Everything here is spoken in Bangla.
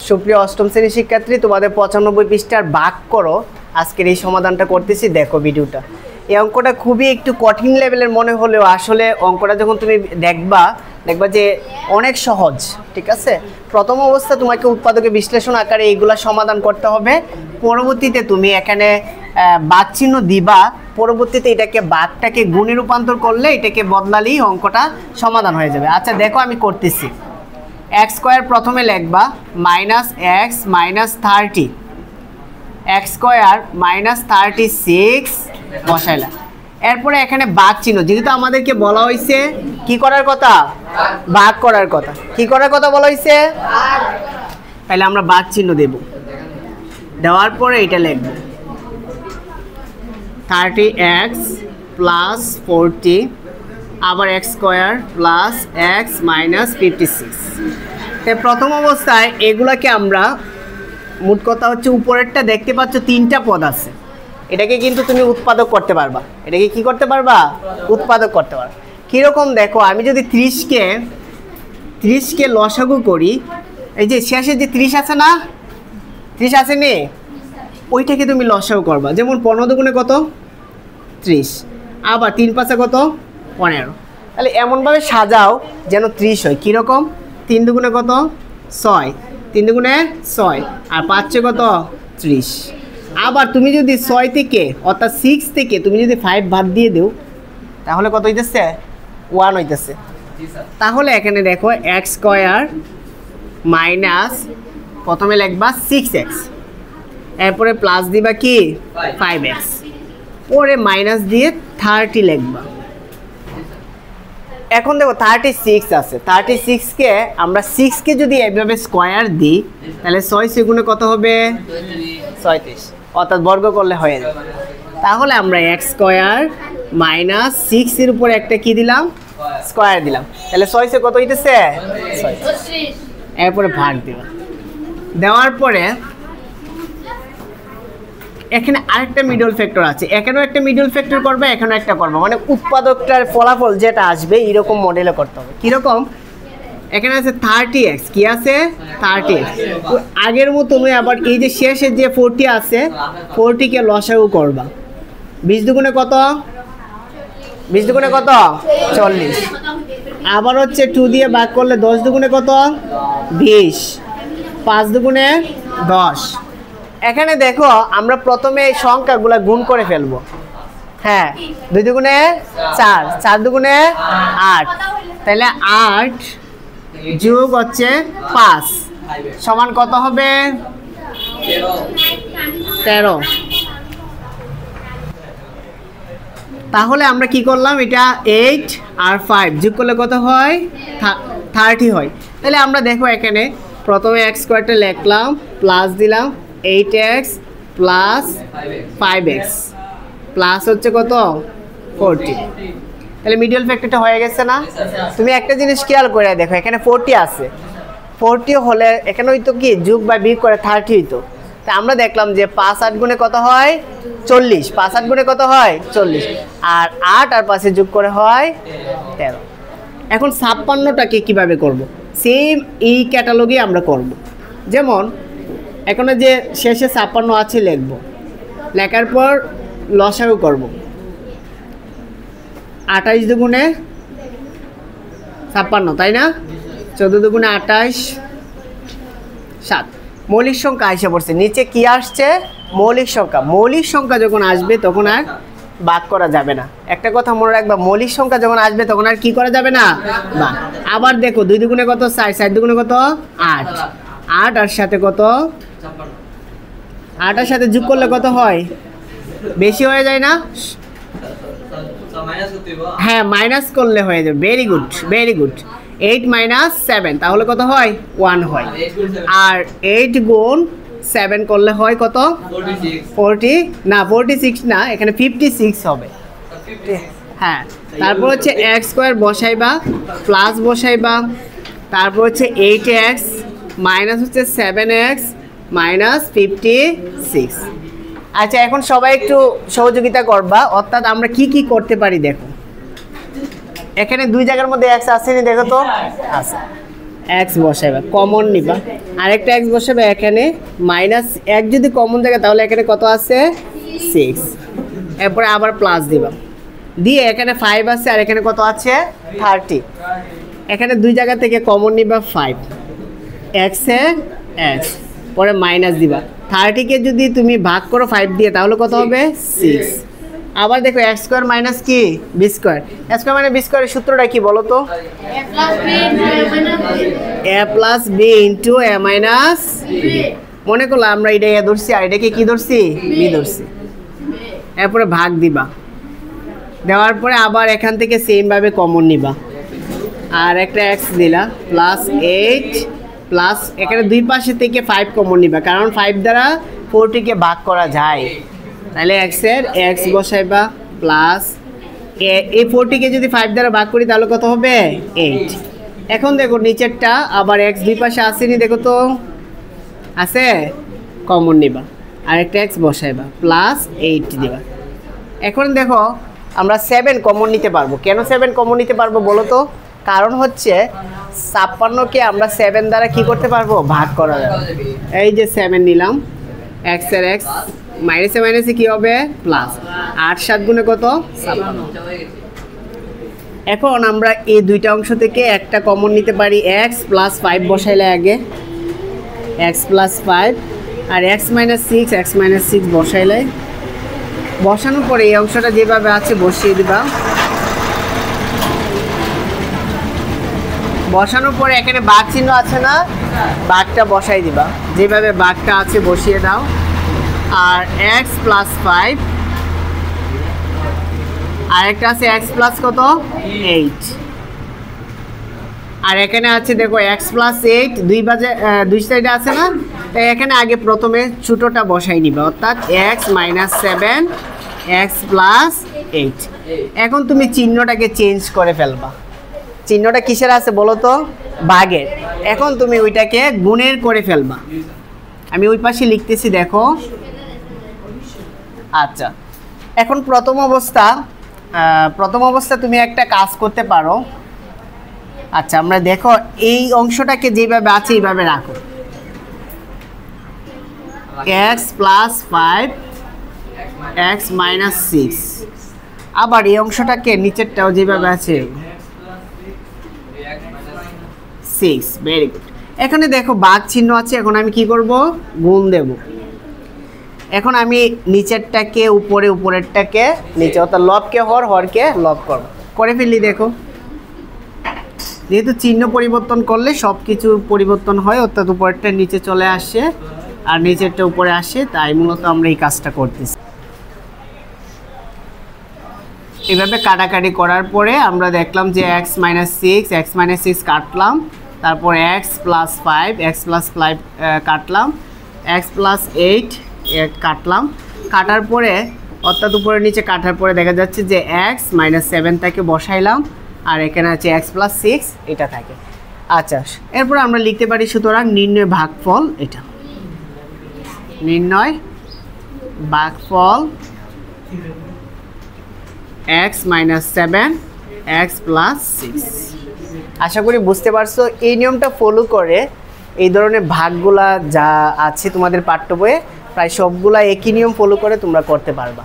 সুপ্রিয় অষ্টম শ্রেণীর শিক্ষার্থী, তোমাদের 95 পৃষ্ঠার ভাগ করো আজকের এই সমাধানটা করতেছি। দেখো ভিডিওটা। এই অঙ্কটা খুবই একটু কঠিন লেভেলের মনে হলেও আসলে অঙ্কটা যখন তুমি দেখবা যে অনেক সহজ। ঠিক আছে, প্রথম অবস্থা তোমাকে উৎপাদকের বিশ্লেষণ আকারে এইগুলা সমাধান করতে হবে। পরবর্তীতে তুমি এখানে ভাগ চিহ্ন দিবা, পরবর্তীতে এটাকে ভাগটাকে গুণে রূপান্তর করলে এটাকে বদলালেই অঙ্কটা সমাধান হয়ে যাবে। আচ্ছা দেখো আমি করতেছি। এক্স স্কোয়ার প্রথমে লিখবা minus x minus 30, x square minus 36 বসাইলা। এরপরে এখানে ভাগ চিহ্ন, যেহেতু আমাদেরকে বলা হয়েছে কি করার কথা, ভাগ করার কথা। কি করার কথা বলা হয়েছে, তাহলে আমরা ভাগ চিহ্ন দেব। দেওয়ার পরে এটা লিখব 30x প্লাস 40, আবার x square plus x minus 56। তো প্রথম অবস্থায় এগুলাকে আমরা, মোট কথা হচ্ছে উপরেরটা দেখতে পাচ্ছ তিনটা পদ আছে, এটাকে কিন্তু তুমি উৎপাদক করতে পারবা। এটাকে কি করতে পারবা, উৎপাদক করতে পারবা। কীরকম দেখো, আমি যদি 30কে লসাগু করি, এই যে শেষে যে 30 আছে না, 30 আছে নে, ওইটাকে তুমি লসাগু করবা। যেমন 15 দুগুণে কত, 30, আবার 3 পাঁচে কত, 15। তাহলে এমনভাবে সাজাও যেন 30 হয়। কীরকম, 3 দুগুণে কত, 6, 3 দুগুণে 6, আর 5 কত, 30। আবার তুমি যদি 6 থেকে অর্থাৎ 6 থেকে তুমি যদি 5 বাদ দিয়ে দেও, তাহলে কত হইতেছে, 1 হইতেছে। তাহলে এখানে দেখো এক্স স্কোয়ার মাইনাস, প্রথমে লিখবা 6x, এরপরে প্লাস দিবা কি 5x, পরে মাইনাস দিয়ে 30 লিখবা। এখন দেখো 36 আছে, 36কে আমরা 6কে যদি এইভাবে স্কোয়ার দিই, তাহলে 6 সেগুণে কত হবে, 36, অর্থাৎ বর্গ করলে হয়ে যাবে। তাহলে আমরা এক্স স্কোয়ার মাইনাস 6 এর উপর একটা কি দিলাম, স্কোয়ার দিলাম। তাহলে 6 কত হইতেছে, 36। এরপরে ভাগ দিলাম। দেওয়ার পরে এখানে আরেকটা মিডল ফ্যাক্টর আছে, এখানেও একটা মিডল ফ্যাক্টর করবে, এখানেও একটা করবে, মানে উৎপাদকটার ফলাফল যেটা আসবে এরকম মডেলে করতে হবে। কীরকম, এখানে আছে 30x, কি আছে 30x, আগের মতো নয়। আবার এই যে শেষের যে 40 আছে, 40কে লসাগু করবা। 20 দুগুণে কত, 20 দুগুণে কত, 40। আবার হচ্ছে 2 দিয়ে ভাগ করলে 10 দুগুণে কত, 20, 5 দুগুণে 10। এখানে দেখো আমরা প্রথমে এই সংখ্যাগুলো গুণ করে ফেলবো। হ্যাঁ, 2 দুগুণে 4, 4 দুগুণে 8, তাহলে 8 যোগ হচ্ছে 5 সমান কত হবে, 13। তাহলে আমরা কি করলাম, এটা 8 আর 5 যোগ করলে কত হয়, 30 হয়। তাহলে আমরা দেখো এখানে প্রথমে এক্স স্কোয়ারটা লিখলাম, প্লাস দিলাম 8x প্লাস 5x প্লাস হচ্ছে কত, 40। তাহলে মিডল ফ্যাক্টরটা হয়ে গেছে না। তুমি একটা জিনিস খেয়াল করে দেখো, এখানে 40 আছে, 40 হলে এখানে হয়তো কি যোগ বা বিয়োগ করে 30 হইতো। তা আমরা দেখলাম যে 5 8 গুণে কত হয়, 40, 5 8 গুণে কত হয়, 40, আর 8 আর 5 যোগ করে হয় 13। এখন 56টাকে কিভাবে করব, সেম এই ক্যাটালগে আমরা করব। যেমন এখানে যে শেষে 56 আছে লিখব, লেখার পর লসাগু করব। 28 দুগুণে 56, তাই না, 14 দুগুণে 28, 7। মৌলিক সংখ্যা এসে পড়ছে, নিচে কি আসছে, মৌলিক সংখ্যা। মৌলিক সংখ্যা যখন আসবে তখন আর ভাগ করা যাবে না। একটা কথা মনে রাখবা, মৌলিক সংখ্যা যখন আসবে তখন আর কি করা যাবে না, ভাগ। আবার দেখো 2 দুগুণে কত, 4, 4 দুগুণে কত, 8, 8 আর সাথে কত, 8 আর সাথে যোগ করলে কত হয়, বেশি হয়ে যায় না, হ্যাঁ মাইনাস করলে হয়ে যাবে। Very good, very good. 8 minus 7 তাহলে কত হয়, 1 হয়। আর 8 গুণ 7 করলে হয় কত, 40 না 46 না, এখানে 56 হবে। হ্যাঁ, তারপর হচ্ছে এক্স স্কোয়ার বসাইবা, প্লাস বসাইবা, তারপর হচ্ছে 8x মাইনাস হচ্ছে 7x মাইনাস 56। আচ্ছা এখন সবাই একটু সহযোগিতা করবা, অর্থাৎ আমরা কি কি করতে পারি দেখো। এখানে দুই জায়গার মধ্যে x আসেনি, দেখো তো আছে। এক্স বসাইবা, কমন নিবা, আরেকটা এক্স বসাবে এখানে, মাইনাস এক যদি কমন থাকে তাহলে এখানে কত আছে 6, এরপরে আবার প্লাস দিবা, দিয়ে এখানে 5 আছে আর এখানে কত আছে 30, এখানে দুই জায়গা থেকে কমন নিবা 5, এক্স এ এক্স, পরে মাইনাস দিবা, 30 কে যদি তুমি ভাগ করো 5 দিয়ে তাহলে কত হবে 6, আবার দেখো এক্স স্কোয়ার মাইনাস কি বি স্কোয়ার, এ স্কোয়ার মানে বি স্কোয়ারের সূত্রটা কি বলো তো, এ প্লাস বি ইন্টু এ মাইনাস, মনে করলো আমরা এটা এ ধরছি আর এটাকে কি ধরছি বি ধরছি, এরপরে ভাগ দিবা, দেওয়ার পরে আবার এখান থেকে সেম ভাবে কমন নিবা, আর একটা এক্স দিলা প্লাস 8 প্লাস এখানে দুই পাশে থেকে 5 কমন নিবা, কারণ 5 দ্বারা 40 কে ভাগ করা যায়, তাহলে এক্স এর এক্স বসাইবা প্লাস এই 40 কে যদি 5 দ্বারা ভাগ করি তাহলে কত হবে 8, এখন দেখো নিচেরটা আবার এক্স দুই পাশে আসেনি, দেখো তো আছে, কমন নিবা, আরেকটা এক্স বসাইবা প্লাস 8 দিবা, এখন দেখো আমরা 7 কমন নিতে পারবো, কেন 7 কমন নিতে পারবো বলো তো, কারণ হচ্ছে 56কে আমরা 7 দ্বারা কি করতে পারবো ভাগ করা যাবে, এই যে 7 নিলাম, এক্স এর এক্স মাইনাসে মাইনাসে কি হবে প্লাস, 8 7 গুণে কত 56, এখন আমরা এই দুইটা অংশ থেকে একটা কমন নিতে পারি, x প্লাস 5 বসাইলে আগে x প্লাস 5 আর x মাইনাস 6 বসাইলে, বসানোর পরে এই অংশটা যেভাবে আছে বসিয়ে দিবা, বসানোর পরে এখানে ভাগ চিহ্ন আছে না, ভাগটা বসাই দিবা, যেভাবে ভাগটা আছে বসিয়ে দাও, আর x প্লাস 5 আর একটা আছে x প্লাস কত 8, আর এখানে আছে দেখো x প্লাস 8 দুই সাইডে আছে না, তাই এখানে আগে প্রথমে ছোটটা বসাই নিবা, অর্থাৎ x মাইনাস 7 x প্লাস 8, এখন তুমি চিহ্নটাকে চেঞ্জ করে ফেলবা, চিহ্নটা কিসের আছে বলো তো ভাগের, এখন তুমি ওইটাকে গুণের করে ফেলবা, আমি ওই পাশে লিখতেছি দেখো, আচ্ছা এখন প্রথম অবস্থা তুমি একটা কাজ করতে পারো, আচ্ছা আমরা দেখো এই অংশটাকে যেভাবে আছে এইভাবে রাখো, x প্লাস 5 x মাইনাস 6, আবার এই অংশটাকে নিচেরটাও যেভাবে আছে 6, ভেরি গুড, এখানে দেখো ভাগ চিহ্ন আছে, এখন আমি কি করব গুণ দেব, এখন আমি নিচেরটাকে উপরে উপরেরটাকে নিচে, অর্থাৎ লবকে হরকে লব করব, করে ফেললি, দেখো যেহেতু চিহ্ন পরিবর্তন করলে সব কিছু পরিবর্তন হয়, অর্থাৎ উপরেরটা নিচে চলে আসে আর নিচেরটা উপরে আসে, তাই মূলত আমরা এই কাজটা করতেছি। এভাবে কাটাকাটি করার পরে আমরা দেখলাম যে x মাইনাস 6 কাটলাম, তারপর x প্লাস 5 কাটলাম, x প্লাস 8 কাটলাম, কাটার পরে অর্থাৎ উপরে নিচে কাটার পরে দেখা যাচ্ছে যে x মাইনাস 7টাকে বসাইলাম, আর এখানে আছে x প্লাস 6 এটা থাকে, আচ্ছা এরপর আমরা লিখতে পারি সুতরাং নির্ণয় ভাগফল, এটা নির্ণয় ভাগফল x মাইনাস 7 x প্লাস 6, আশা করি বুঝতে পারছো, এই নিয়মটা ফলো করে এই ধরনের ভাগগুলা যা আছে তোমাদের পাঠ্য বইয়ে প্রায় সবগুলা একই নিয়ম ফলো করে তোমরা করতে পারবা।